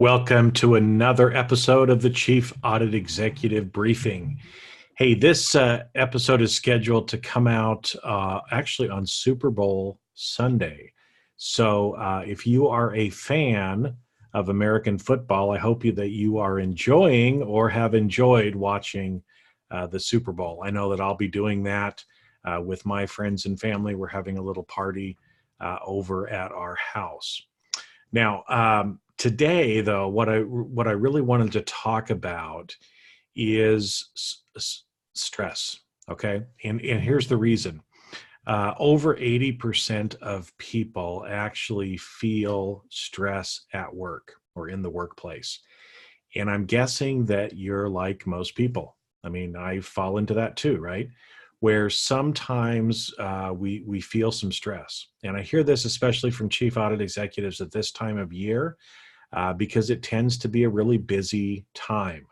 Welcome to another episode of the Chief Audit Executive Briefing. Hey, this episode is scheduled to come out actually on Super Bowl Sunday. So if you are a fan of American football, I hope that you are enjoying or have enjoyed watching the Super Bowl. I know that I'll be doing that with my friends and family. We're having a little party over at our house. Now, today, though, what I really wanted to talk about is stress. Okay, and here's the reason: over 80% of people actually feel stress at work or in the workplace, and I'm guessing that you're like most people. I mean, I fall into that too, right? Where sometimes we feel some stress, and I hear this especially from chief audit executives at this time of year because it tends to be a really busy time.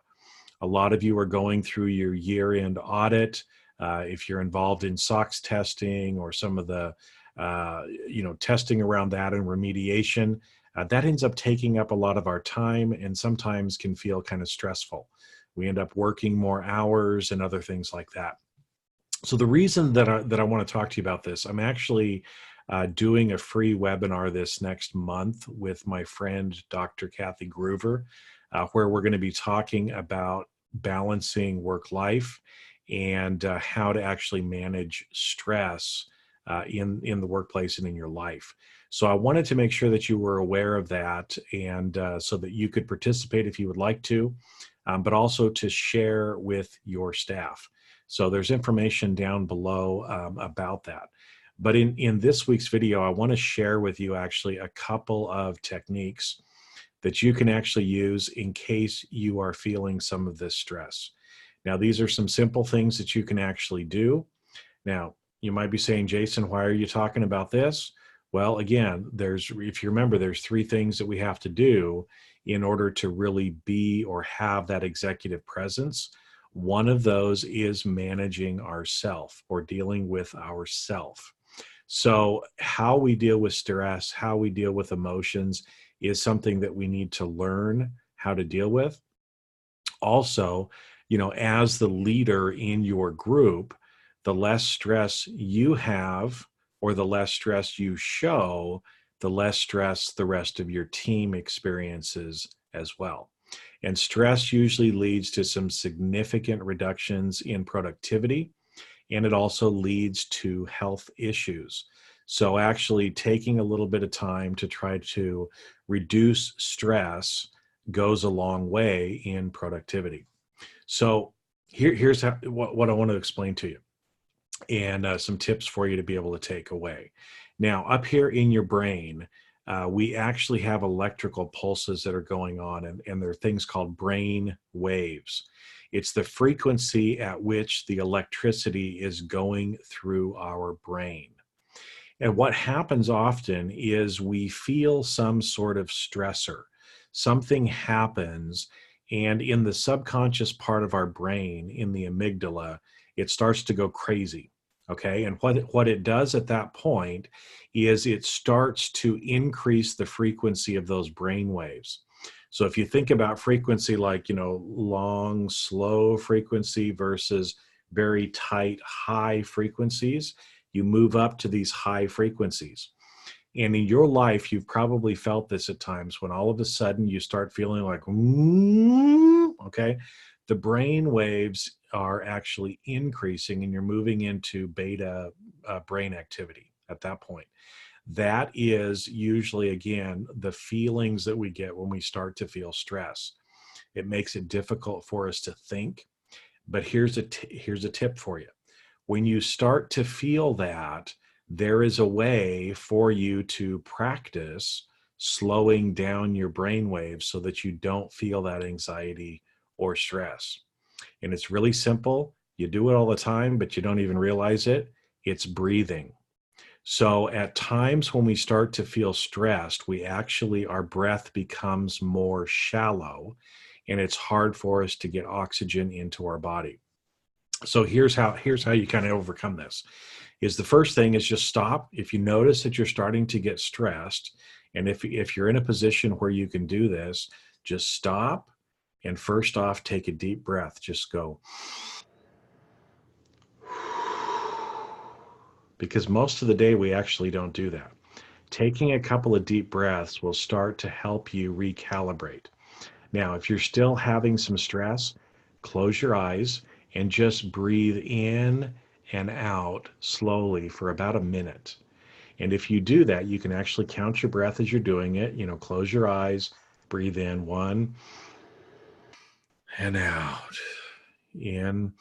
A lot of you are going through your year-end audit. If you're involved in SOX testing or some of the testing around that and remediation, that ends up taking up a lot of our time and sometimes can feel kind of stressful. We end up working more hours and other things like that. So the reason that I want to talk to you about this, I'm actually doing a free webinar this next month with my friend, Dr. Kathy Groover, where we're going to be talking about balancing work life and how to actually manage stress in the workplace and in your life. So I wanted to make sure that you were aware of that, and so that you could participate if you would like to, but also to share with your staff. So there's information down below about that. But in this week's video, I want to share with you actually a couple of techniques that you can actually use in case you are feeling some of this stress. Now, these are some simple things that you can actually do. Now, you might be saying, Jason, why are you talking about this? Well, again, if you remember, there's three things that we have to do in order to really be or have that executive presence. One of those is managing ourself or dealing with ourself. So how we deal with stress, how we deal with emotions is something that we need to learn how to deal with. Also, as the leader in your group, the less stress you have or the less stress you show, the less stress the rest of your team experiences as well. And stress usually leads to some significant reductions in productivity, and it also leads to health issues. So actually taking a little bit of time to try to reduce stress goes a long way in productivity. So here's what I want to explain to you, and some tips for you to be able to take away. Now, up here in your brain, we actually have electrical pulses that are going on, and there are things called brain waves. It's the frequency at which the electricity is going through our brain. And what happens often is we feel some sort of stressor. Something happens, and in the subconscious part of our brain, in the amygdala, it starts to go crazy. Okay, and what it does at that point is it starts to increase the frequency of those brain waves. So if you think about frequency like, long, slow frequency versus very tight, high frequencies, you move up to these high frequencies. And in your life, you've probably felt this at times when all of a sudden you start feeling like, okay, the brain waves are actually increasing and you're moving into beta brain activity at that point. That is usually, again, the feelings that we get when we start to feel stress. It makes it difficult for us to think. But here's a tip for you. When you start to feel that, there is a way for you to practice slowing down your brain waves so that you don't feel that anxiety or stress. And it's really simple. You do it all the time, but you don't even realize it. It's breathing. So at times when we start to feel stressed, our breath becomes more shallow, and it's hard for us to get oxygen into our body. So here's how you kind of overcome this. Is the first thing is just stop. If you notice that you're starting to get stressed, and if you're in a position where you can do this, just stop and first off, take a deep breath. Just go. Because most of the day we actually don't do that. Taking a couple of deep breaths will start to help you recalibrate. Now, if you're still having some stress, close your eyes and just breathe in and out slowly for about a minute. And if you do that, you can actually count your breath as you're doing it. Close your eyes, breathe in 1 and out, in,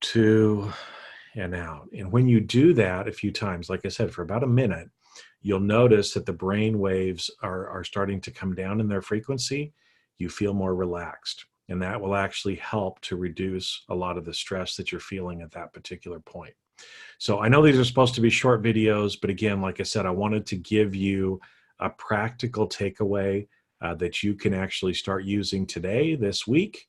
2 and out. And when you do that a few times, like I said, for about a minute, you'll notice that the brain waves are starting to come down in their frequency. You feel more relaxed, and that will actually help to reduce a lot of the stress that you're feeling at that particular point. So I know these are supposed to be short videos, but again, like I said, I wanted to give you a practical takeaway that you can actually start using today, this week.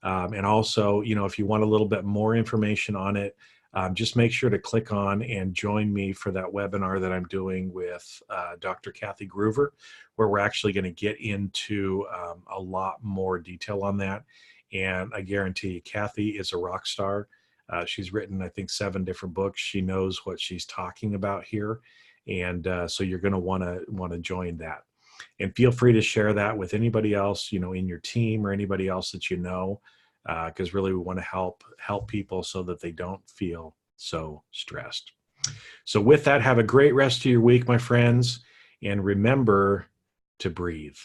And also, if you want a little bit more information on it, just make sure to click on and join me for that webinar that I'm doing with Dr. Kathy Groover, where we're actually going to get into a lot more detail on that. And I guarantee you, Kathy is a rock star. She's written, I think, 7 different books. She knows what she's talking about here. And so you're going to want to join that. And feel free to share that with anybody else, in your team or anybody else that you know, because really we want to help people so that they don't feel so stressed. So with that, have a great rest of your week, my friends, and remember to breathe.